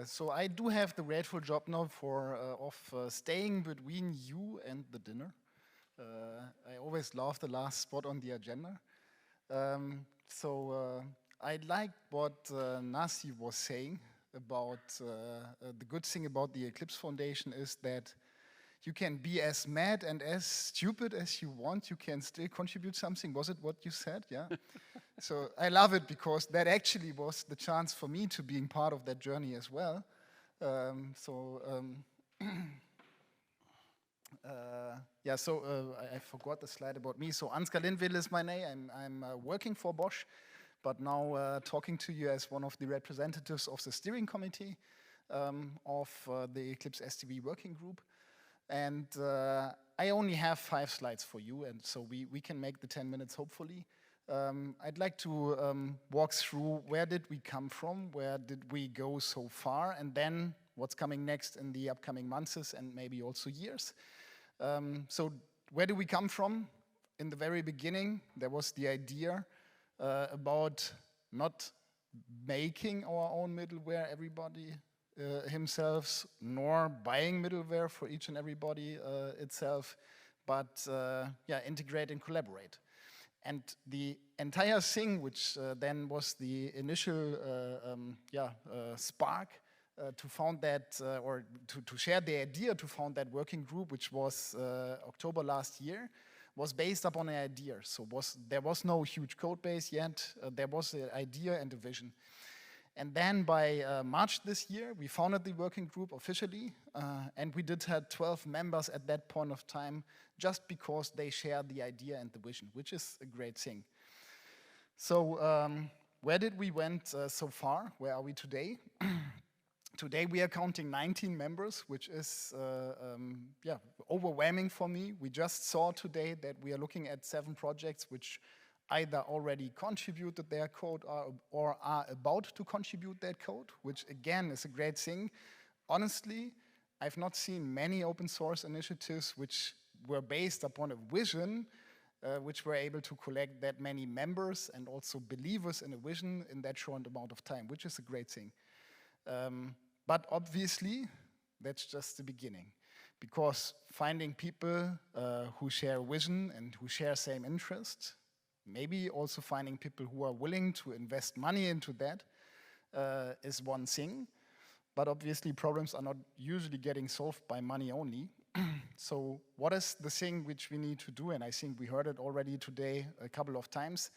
So I do have the grateful job now of staying between you and the dinner. I always love the last spot on the agenda. I like what Nasi was saying about the good thing about the Eclipse Foundation is that you can be as mad and as stupid as you want, you can still contribute something. Was it what you said? Yeah. So I love it because that actually was the chance for me to being part of that journey as well. I forgot the slide about me. So Ansgar Lindwedel is my name. I'm working for Bosch, but now talking to you as one of the representatives of the steering committee of the Eclipse SDV Working Group. And I only have 5 slides for you, and so we can make the 10 minutes hopefully. I'd like to walk through where did we come from, where did we go so far, and then what's coming next in the upcoming months and maybe also years. So where do we come from? In the very beginning, there was the idea about not making our own middleware, everybody himself, nor buying middleware for each and everybody itself, but integrate and collaborate. And the entire thing, which then was the initial spark to found that, or to share the idea to found that working group, which was October last year, was based upon an idea. So there was no huge code base yet, there was an idea and a vision. And then by March this year, we founded the working group officially, and we did have 12 members at that point of time, just because they shared the idea and the vision, which is a great thing. So where did we went so far? Where are we today? Today we are counting 19 members, which is overwhelming for me. We just saw today that we are looking at 7 projects which either already contributed their code or are about to contribute that code, which again is a great thing. Honestly, I've not seen many open source initiatives which were based upon a vision which were able to collect that many members and also believers in a vision in that short amount of time, which is a great thing. But obviously, that's just the beginning, because finding people who share vision and who share same interest, maybe also finding people who are willing to invest money into that is one thing. But obviously problems are not usually getting solved by money only. So what is the thing which we need to do? And I think we heard it already today a couple of times.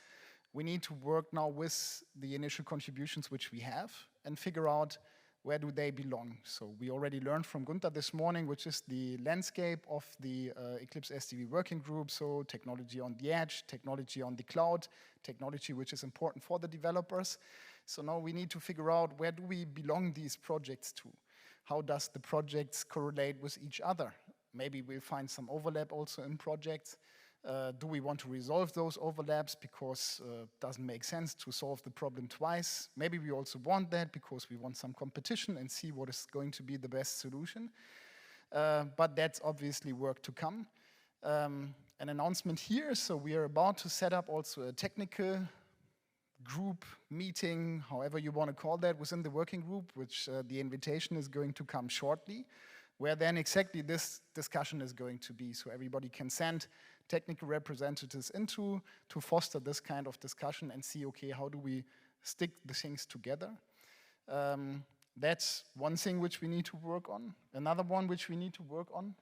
We need to work now with the initial contributions which we have and figure out where do they belong. So we already learned from Gunther this morning, which is the landscape of the Eclipse SDV working group. So technology on the edge, technology on the cloud, technology which is important for the developers. So now we need to figure out where do we belong these projects to? How does the projects correlate with each other? Maybe we'll find some overlap also in projects. Do we want to resolve those overlaps because it doesn't make sense to solve the problem twice? Maybe we also want that because we want some competition and see what is going to be the best solution. But that's obviously work to come. An announcement here, so we are about to set up also a technical group meeting, however you want to call that, within the working group, which the invitation is going to come shortly, where then exactly this discussion is going to be. So everybody can send technical representatives into to foster this kind of discussion and see, okay, how do we stick the things together? That's one thing which we need to work on. Another one which we need to work on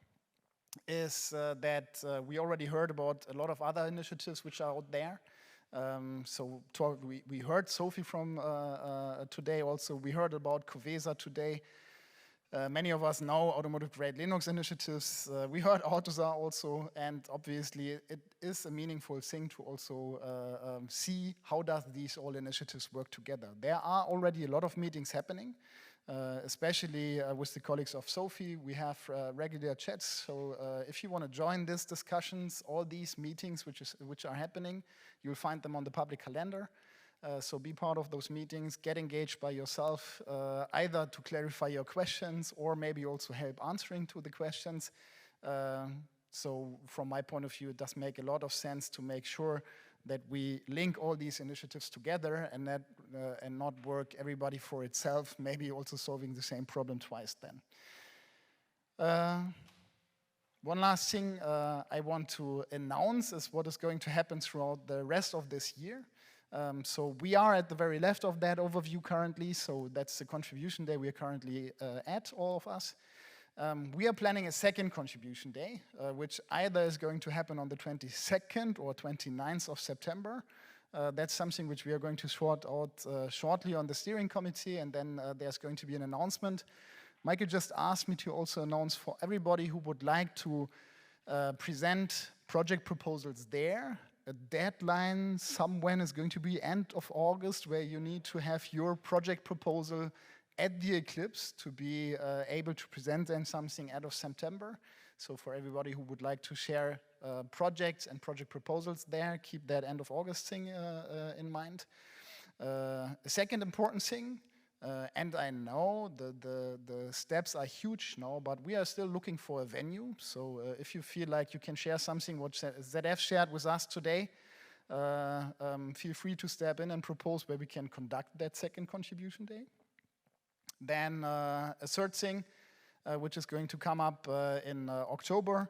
is that we already heard about a lot of other initiatives which are out there. We heard Sophie from today also. We heard about Covesa today. Many of us know automotive-grade Linux initiatives. We heard Autosar also, and obviously it is a meaningful thing to also see how does these all initiatives work together. There are already a lot of meetings happening, especially with the colleagues of Sophie. We have regular chats, so if you want to join these discussions, all these meetings which are happening, you'll find them on the public calendar. So be part of those meetings, get engaged by yourself, either to clarify your questions or maybe also help answering to the questions. So from my point of view, it does make a lot of sense to make sure that we link all these initiatives together and that and not work everybody for itself, maybe also solving the same problem twice then. One last thing I want to announce is what is going to happen throughout the rest of this year. So we are at the very left of that overview currently, so that's the contribution day we are currently at, all of us. We are planning a second contribution day, which either is going to happen on the 22nd or 29th of September. That's something which we are going to sort out shortly on the steering committee, and then there's going to be an announcement. Michael just asked me to also announce for everybody who would like to present project proposals there. A deadline somewhere is going to be end of August, where you need to have your project proposal at the Eclipse to be able to present then something out of September. So for everybody who would like to share projects and project proposals there, keep that end of August thing in mind. A second important thing, and I know the steps are huge now, but we are still looking for a venue. So if you feel like you can share something what ZF shared with us today, feel free to step in and propose where we can conduct that second contribution day. Then a third thing, which is going to come up in October,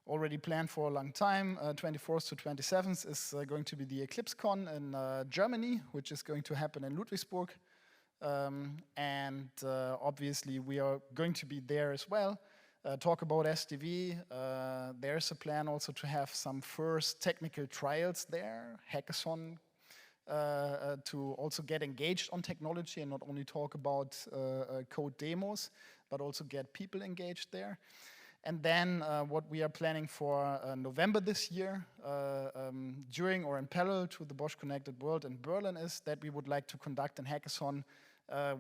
already planned for a long time, 24th to 27th, is going to be the EclipseCon in Germany, which is going to happen in Ludwigsburg. Obviously we are going to be there as well, talk about SDV. There's a plan also to have some first technical trials there, hackathon, to also get engaged on technology and not only talk about code demos, but also get people engaged there. And then what we are planning for November this year, during or in parallel to the Bosch Connected World in Berlin, is that we would like to conduct a hackathon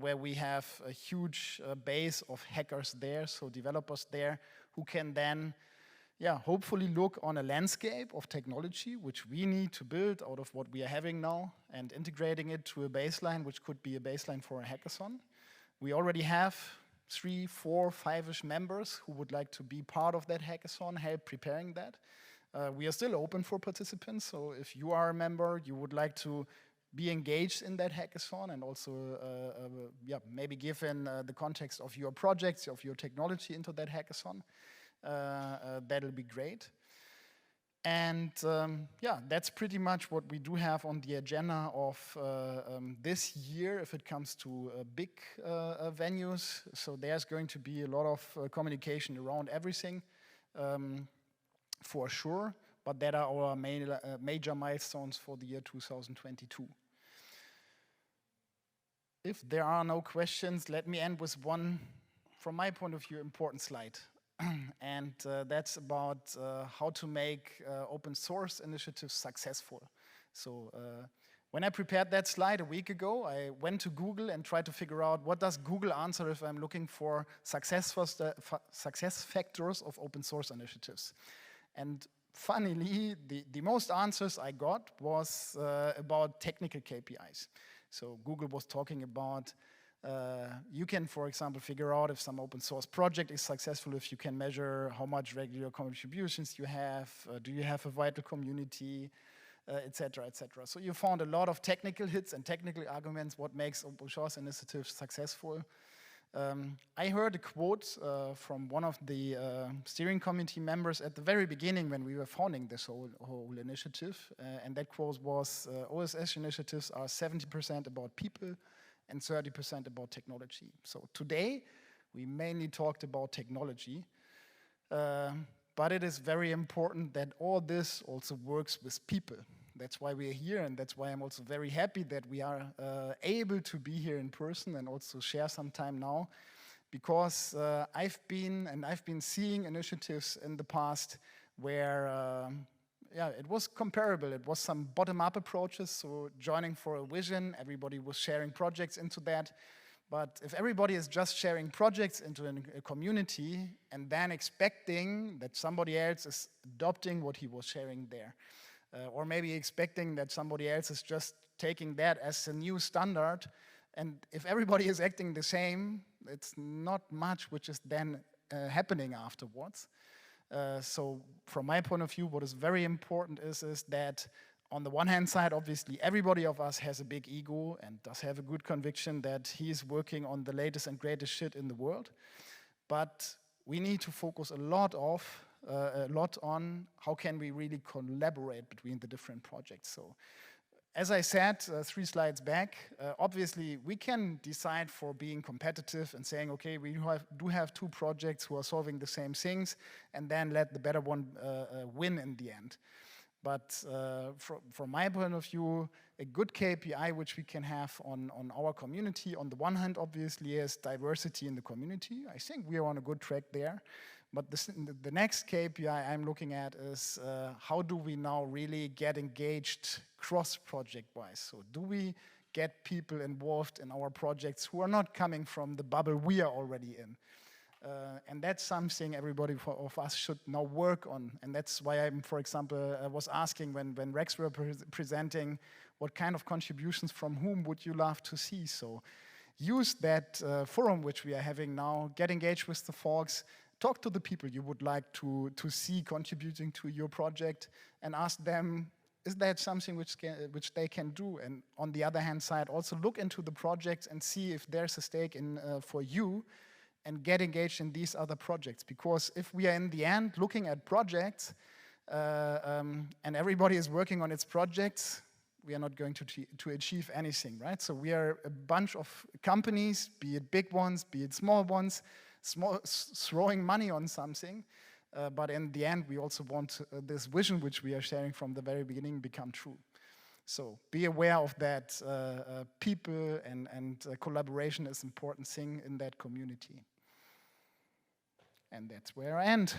where we have a huge base of hackers there, so developers there, who can then hopefully look on a landscape of technology which we need to build out of what we are having now and integrating it to a baseline, which could be a baseline for a hackathon. We already have 3, 4, 5-ish members who would like to be part of that hackathon, help preparing that. We are still open for participants, so if you are a member, you would like to be engaged in that hackathon and also maybe give in the context of your projects, of your technology into that hackathon. That'll be great. And that's pretty much what we do have on the agenda of this year if it comes to big venues. So there's going to be a lot of communication around everything for sure, but that are our major milestones for the year 2022. If there are no questions, let me end with one, from my point of view, important slide. And that's about how to make open source initiatives successful. So when I prepared that slide a week ago, I went to Google and tried to figure out what does Google answer if I'm looking for success factors of open source initiatives. And funnily, the most answers I got was about technical KPIs. So Google was talking about you can, for example, figure out if some open source project is successful if you can measure how much regular contributions you have, do you have a vital community, etc., etc. So you found a lot of technical hits and technical arguments what makes open source initiatives successful. I heard a quote from one of the steering committee members at the very beginning when we were founding this whole initiative, and that quote was, OSS initiatives are 70% about people and 30% about technology. So today, we mainly talked about technology, but it is very important that all this also works with people. That's why we're here, and that's why I'm also very happy that we are able to be here in person and also share some time now, because I've been seeing initiatives in the past where it was comparable. It was some bottom-up approaches, so joining for a vision, everybody was sharing projects into that. But if everybody is just sharing projects into a community and then expecting that somebody else is adopting what he was sharing there, or maybe expecting that somebody else is just taking that as a new standard, and if everybody is acting the same, it's not much which is then happening afterwards. So from my point of view, what is very important is that on the one hand side, obviously, everybody of us has a big ego and does have a good conviction that he is working on the latest and greatest shit in the world. But we need to focus a lot on how can we really collaborate between the different projects. So, as I said 3 slides back, obviously we can decide for being competitive and saying, okay, we do have 2 projects who are solving the same things, and then let the better one win in the end. But from my point of view, a good KPI which we can have on our community, on the one hand, obviously, is diversity in the community. I think we are on a good track there. But the next KPI I'm looking at is how do we now really get engaged cross-project-wise? So do we get people involved in our projects who are not coming from the bubble we are already in? And that's something everybody of us should now work on. And that's why I'm, for example, was asking when Rex were presenting, what kind of contributions from whom would you love to see? So use that forum which we are having now, get engaged with the folks, talk to the people you would like to see contributing to your project, and ask them, is that something which they can do? And on the other hand side, also look into the projects and see if there's a stake in for you, and get engaged in these other projects. Because if we are in the end looking at projects and everybody is working on its projects, we are not going to achieve anything, right? So we are a bunch of companies, be it big ones, be it small ones, throwing money on something. But in the end, we also want this vision which we are sharing from the very beginning become true. So be aware of that. People and collaboration is an important thing in that community. And that's where I end.